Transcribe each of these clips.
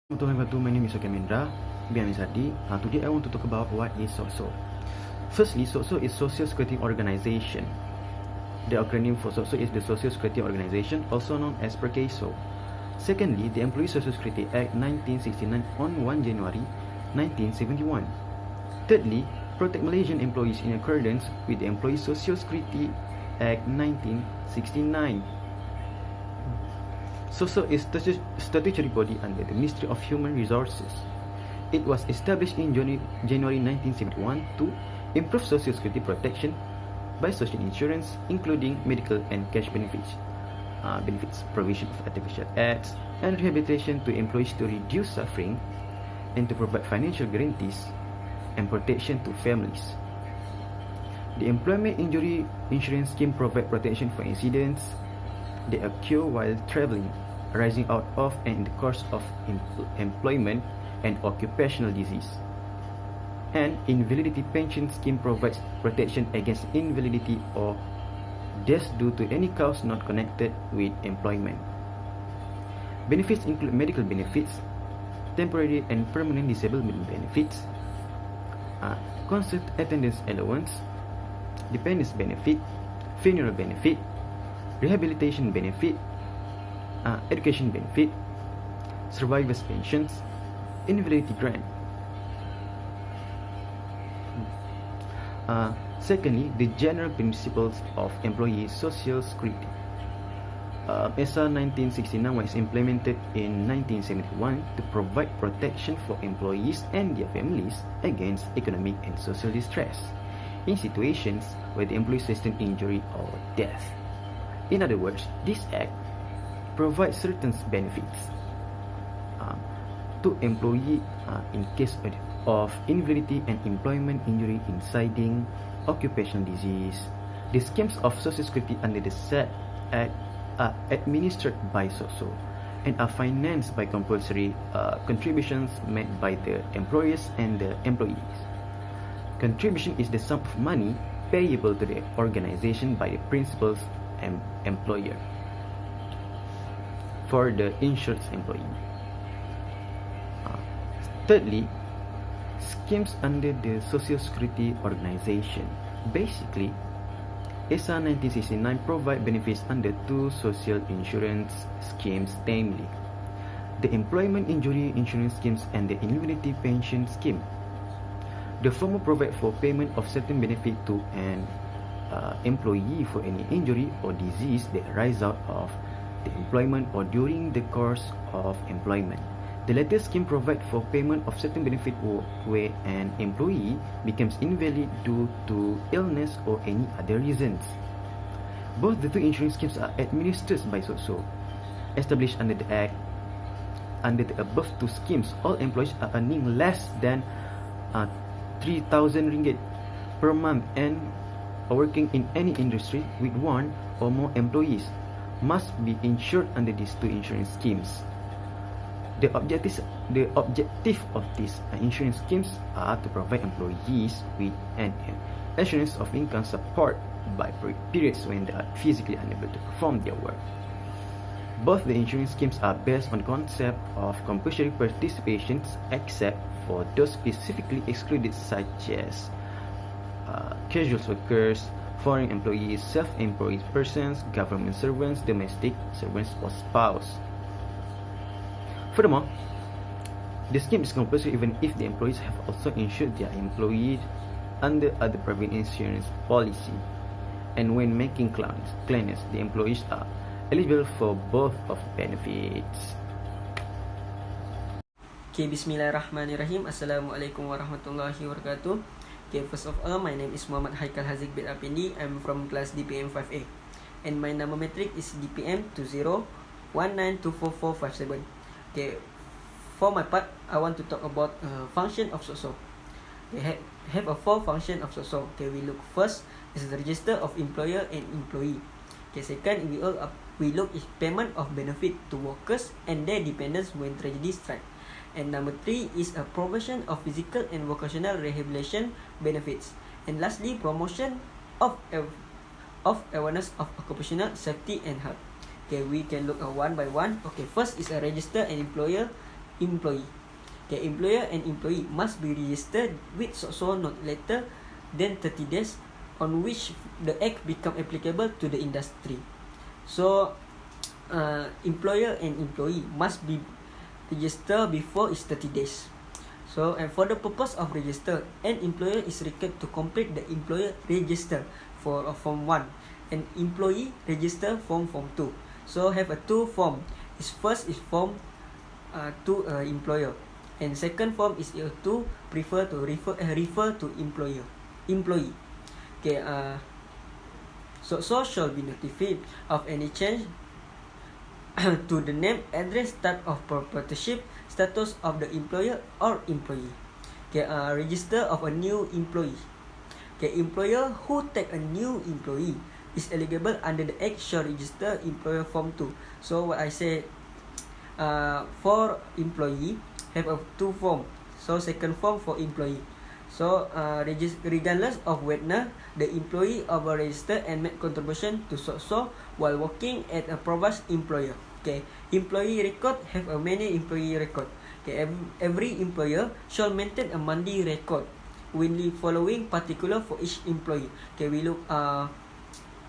Assalamualaikum, my name is Mendra, Aminsardi. Today I want to talk about what is Socso. Firstly, Socso is Social Security Organization. The acronym for Socso is the Social Security Organization, also known as Perkongsian. Secondly, the Employee Social Security Act 1969 on 1 January 1971. Thirdly, protect Malaysian employees in accordance with the Employee Social Security Act 1969. Socso is a statutory body under the Ministry of Human Resources. It was established in January 1971 to improve social security protection by social insurance, including medical and cash benefits, provision of artificial acts, and rehabilitation to employees to reduce suffering and to provide financial guarantees and protection to families. The Employment Injury Insurance Scheme provides protection for incidents that occur while traveling, arising out of and in the course of employment and occupational disease. And Invalidity Pension Scheme provides protection against invalidity or death due to any cause not connected with employment. Benefits include medical benefits, temporary and permanent disablement benefits, concert attendance allowance, dependence benefit, funeral benefit, rehabilitation benefit, education benefit, survivors pensions, invalidity grant. Secondly, the general principles of employee social security. ESA 1969 was implemented in 1971 to provide protection for employees and their families against economic and social distress in situations where the employee sustained injury or death. In other words, this act provides certain benefits to employee in case of invalidity and employment injury inciding occupational disease. The schemes of Social Security under the said Act are administered by Socso and are financed by compulsory contributions made by the employers and the employees. Contribution is the sum of money payable to the organization by the principals and employer for the insured employee. Thirdly, schemes under the Social Security Organization. Basically, ESA 1969 provide benefits under two social insurance schemes, namely the Employment Injury Insurance Schemes and the Invalidity Pension Scheme. The former provide for payment of certain benefit to an employee for any injury or disease that arise out of the employment or during the course of employment. The latter scheme provides for payment of certain benefit where an employee becomes invalid due to illness or any other reasons. Both the two insurance schemes are administered by Socso. Established under the Act, under the above two schemes, all employees are earning less than 3,000 ringgit per month and are working in any industry with one or more employees must be insured under these two insurance schemes. The objective of these insurance schemes are to provide employees with an assurance of income support by periods when they are physically unable to perform their work. Both the insurance schemes are based on the concept of compulsory participations except for those specifically excluded such as casual workers, foreign employees, self-employed persons, government servants, domestic servants, or spouse. Furthermore, the scheme is compulsory even if the employees have also insured their employees under other private insurance policy. And when making claims, the employees are eligible for both of benefits. Okay, bismillahirrahmanirrahim. Assalamualaikum warahmatullahi wabarakatuh. Okay, first of all, my name is Mohammad Haiqal Harziq bin Appendi. I'm from class DPM 5A. And my number metric is DPM 2019244457. Okay, for my part, I want to talk about function of Socso. They have a four function of Socso. Okay, we look first is the register of employer and employee. Okay, second, we look is payment of benefit to workers and their dependents when tragedy strike. And number 3 is a provision of physical and vocational rehabilitation benefits. And lastly, promotion of awareness of occupational safety and health. Okay, we can look one by one. Okay, first is a register and employer employee. Okay, employer and employee must be registered with Socso not later than 30 days on which the act become applicable to the industry. So, employer and employee must be registered before it's 30 days. So, and for the purpose of register, an employer is required to complete the employer register for form 1 and employee register form 2. So, have a two form. First is form to employer, and second form is to refer to employee. Okay, so shall be notified of any change to the name, address, type of proprietorship, status of the employer or employee. Okay, register of a new employee. Okay, employer who take a new employee is eligible under the Act shall register employer form 2. So what I said, for employee have a two form. So second form for employee. So regardless of whether the employee registered and made contribution to Socso while working at a previous employer. Okay, employee record have a many employee record. Okay, every employer shall maintain a monthly record with the following particular for each employee. Okay, we look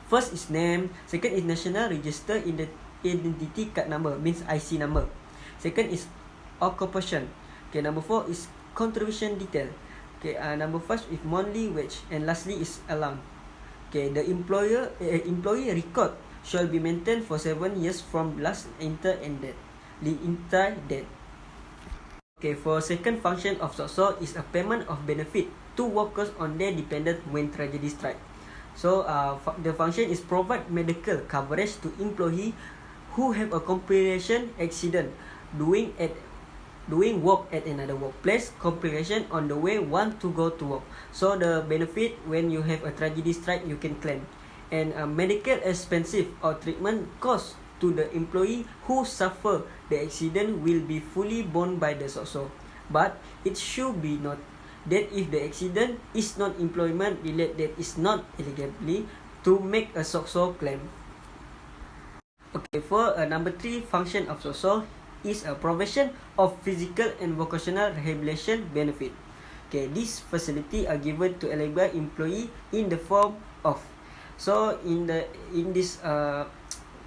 first is name, second is national register in the identity card number, means IC number. Second is occupation. Okay, number 4 is contribution detail. Okay, number 5 is monthly wage, and lastly is allowance. Okay, the employee record shall be maintained for 7 years from last enter and date. The entire date. Okay, for second function of Socso is a payment of benefit to workers on their dependent when tragedy strike. So the function is provide medical coverage to employee who have a complication accident doing work at another workplace, complication on the way want to go to work. So the benefit when you have a tragedy strike you can claim, and medical expensive or treatment cost to the employee who suffer the accident will be fully borne by the Socso. But it should be noted that if the accident is not employment related, that is not eligible to make a Socso claim. Okay, for number 3 function of Socso is a provision of physical and vocational rehabilitation benefit. Okay, these facility are given to eligible employee in the form of. So in this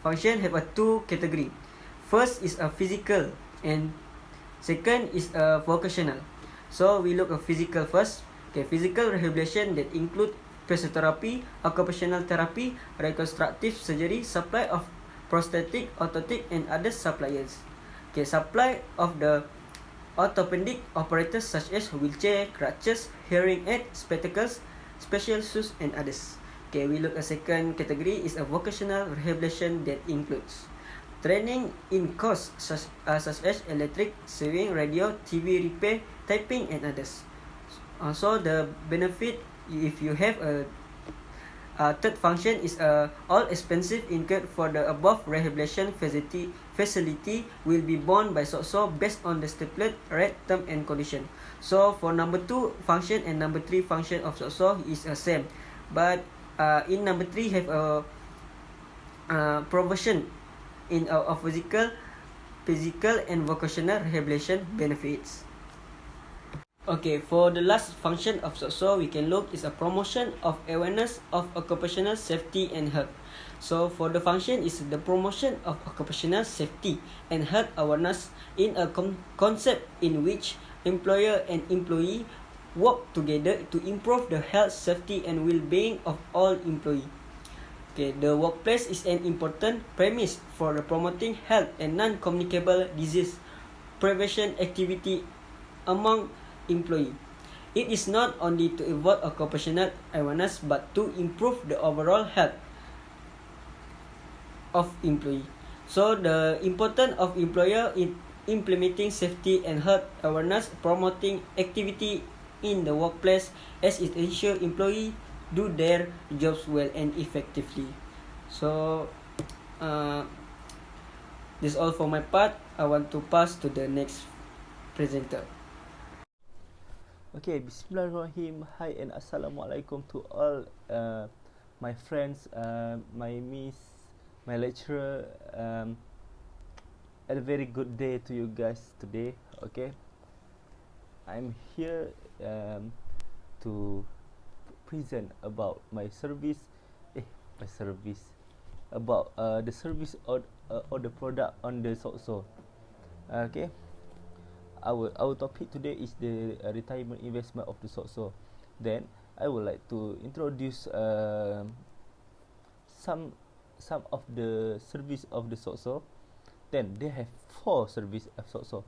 function have a two category. First is a physical and second is a vocational. So we look at physical first. Okay, physical rehabilitation that include physiotherapy, occupational therapy, reconstructive surgery, supply of prosthetic, orthotic, and other suppliers. Okay, supply of the orthopedic apparatus such as wheelchair, crutches, hearing aid, spectacles, special shoes, and others. Okay, we look at second category is a vocational rehabilitation that includes training in course such as electric, sewing, radio, TV repair, typing, and others. So the benefit if you have a third function is all expenses incurred for the above rehabilitation facility will be borne by Socso based on the stipulated rate, term, and condition. So for number 2 function and number 3 function of Socso is the same, but in number 3 have a provision in of physical and vocational rehabilitation benefits. Okay, for the last function of Socso we can look is a promotion of awareness of occupational safety and health. So for the function is the promotion of occupational safety and health awareness in a concept in which employer and employee work together to improve the health, safety, and well-being of all employees. Okay, the workplace is an important premise for the promoting health and non-communicable disease prevention activity among employee. It is not only to avoid occupational awareness but to improve the overall health of employee. So the importance of employer in implementing safety and health awareness promoting activity in the workplace as it ensure employee do their jobs well and effectively. So this all for my part. I want to pass to the next presenter. Okay, Bismillahirrahmanirrahim. Hi and Assalamualaikum to all my friends, my miss, my lecturer, a very good day to you guys today. Okay, I'm here to present about my service. My service about the service or the product on the Socso. Okay, our topic today is the retirement investment of the Socso. Then I would like to introduce some of the service of the Socso. Then they have 4 service of Socso.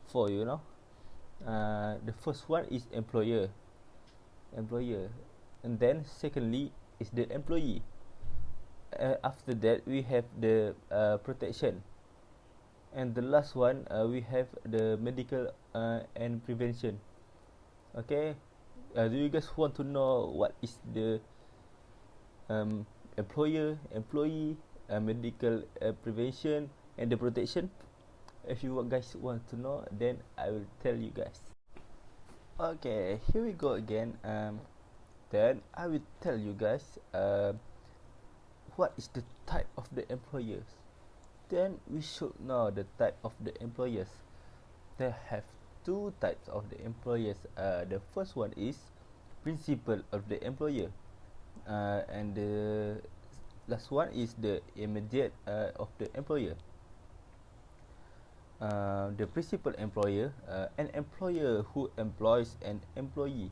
4, you know. The first one is employer, and then secondly is the employee. After that we have the protection, and the last one we have the medical and prevention. Okay, do you guys want to know what is the employer, employee, medical prevention, and the protection? If you guys want to know, then I will tell you guys. Okay, here we go again. Then I will tell you guys what is the type of the employers. Then we should know the type of the employers. They have 2 types of the employers. The first one is principal of the employer, and the last one is the immediate of the employer. The principal employer, an employer who employs an employee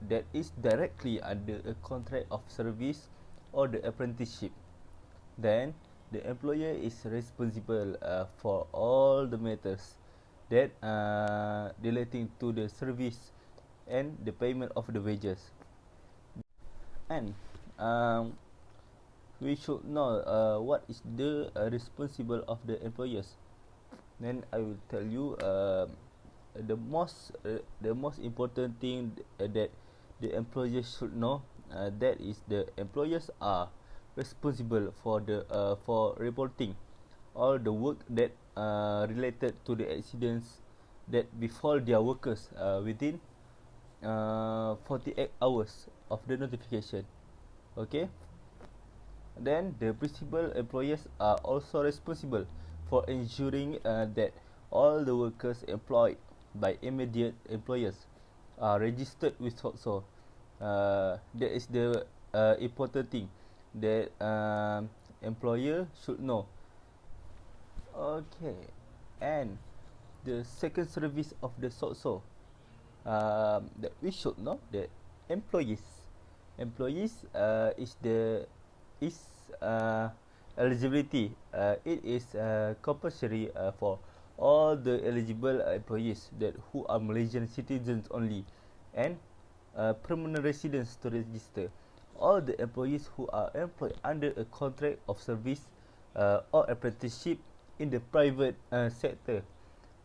that is directly under a contract of service or the apprenticeship. Then the employer is responsible for all the matters that relating to the service and the payment of the wages. And we should know what is the responsible of the employers. Then I will tell you the most important thing that the employers should know. That is the employers are responsible for the for reporting all the work that related to the accidents that befall their workers within 48 hours of the notification. Okay. Then the principal employers are also responsible for ensuring that all the workers employed by immediate employers are registered with Socso. That is the important thing that employer should know. Okay, and the second service of the Socso that we should know, that employees is eligibility. It is compulsory for all the eligible employees that who are Malaysian citizens only, and permanent residents to register. All the employees who are employed under a contract of service or apprenticeship in the private sector,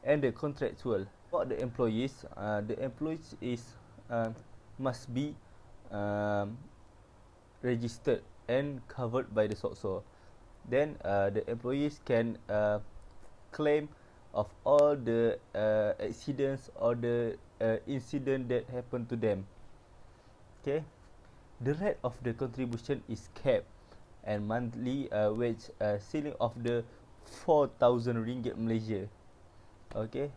and the contractual. For the employees is must be registered and covered by the Socso. Then the employees can claim of all the accidents or the incident that happened to them. Okay, the rate of the contribution is capped, and monthly wage ceiling of the 4,000 ringgit Malaysia. Okay,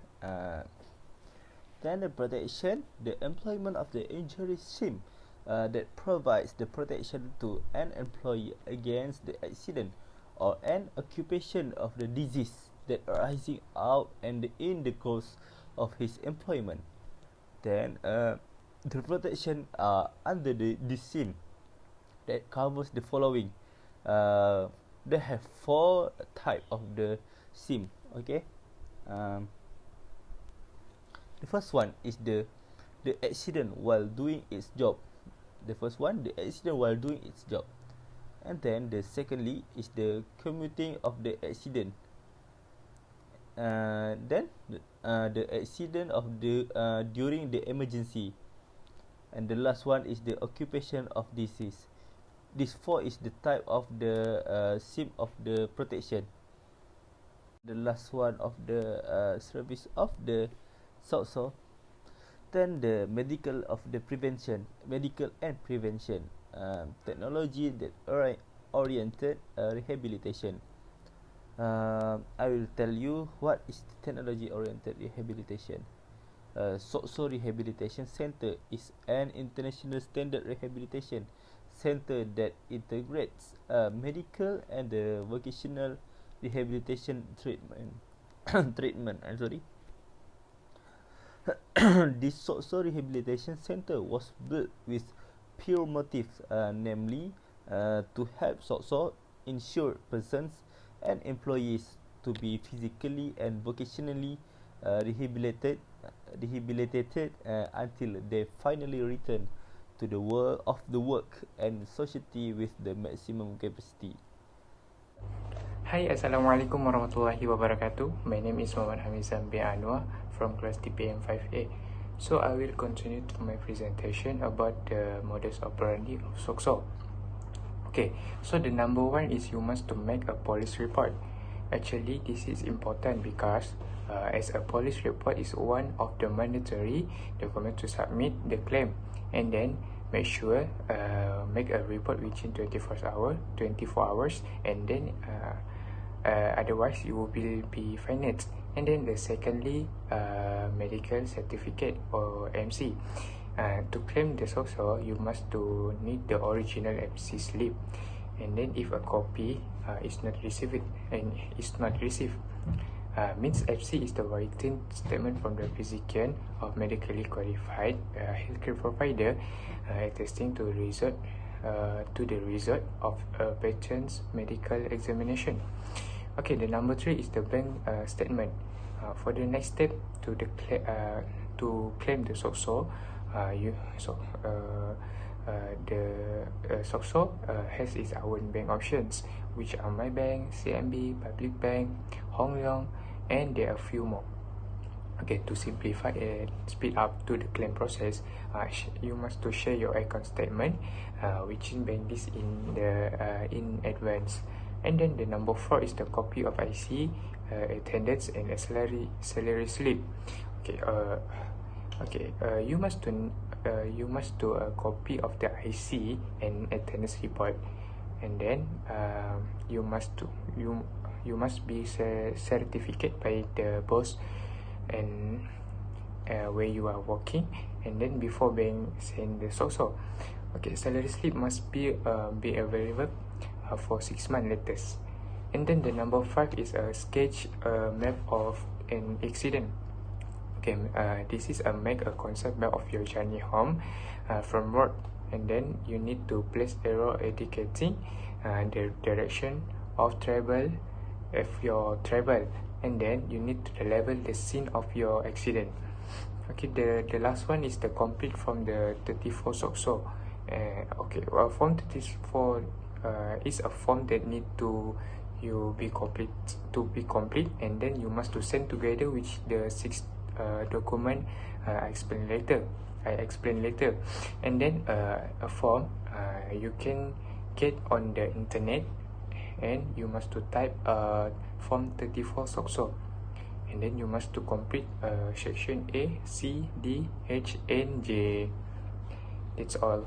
then the protection, the employment of the injury scheme that provides the protection to an employee against the accident or an occupation of the disease that arising out and in the course of his employment. Then the protection under this scheme that covers the following. They have 4 type of the scheme. Okay, the first one is the accident while doing its job. The first one, the accident while doing its job. And then the secondly is the commuting of the accident. Then the accident of the during the emergency. And the last one is the occupation of disease. This 4 is the type of the scheme of the protection. The last one of the service of the Socso. Then the medical of the prevention, medical and prevention, technology that oriented rehabilitation. I will tell you what is technology-oriented rehabilitation. Socso Rehabilitation Center is an international standard rehabilitation center that integrates medical and vocational rehabilitation treatment. This Socso Rehabilitation Center was built with pure motive, namely to help Socso insured persons and employees to be physically and vocationally rehabilitated until they finally return to the world of the work and society with the maximum capacity. Hai, Assalamualaikum warahmatullahi wabarakatuh. My name is Mohammad Hamizan bin Anuar from class TPM 5A. So I will continue to my presentation about the modus operandi of Socso. Okay, so the number one is you must to make a police report. Actually, this is important because as a police report is one of the mandatory documents to submit the claim, and then make sure make a report within 24 hours, and then otherwise you will be fined. And then the secondly, medical certificate or MC. To claim the Socso, you must to need the original MC slip, and then if a copy is not received means FC is the written statement from the physician of medically qualified healthcare provider attesting to the result of a patient's medical examination. Okay, the number three is the bank statement. For the next step to claim the Socso, the Socso has its own bank options, which are My Bank, CMB, Public Bank, Hong Leong, and there are a few more. Okay, to simplify and speed up to the claim process, you must to share your account statement, which is bank this in advance. And then the number four is the copy of IC, attendance, and a salary slip. You must do a copy of the IC and attendance report, and then you must be certificate by the boss and where you are working, and then before being sent the Socso. Okay, salary slip must be available for 6 months latest. And then the number five is a sketch map of an accident. Okay, this is make a concept map of your journey home from work, and then you need to place arrow indicating the direction of travel of your travel, and then you need to label the scene of your accident. Okay, the last one is the complete from the 34 Socso. Form 34 is a form that need to be complete, and then you must to send together with the 6 document I explain later. And then a form you can get on the internet, and you must to type form 34 Socso, and then you must to complete section A, C, D, H, and J. That's all.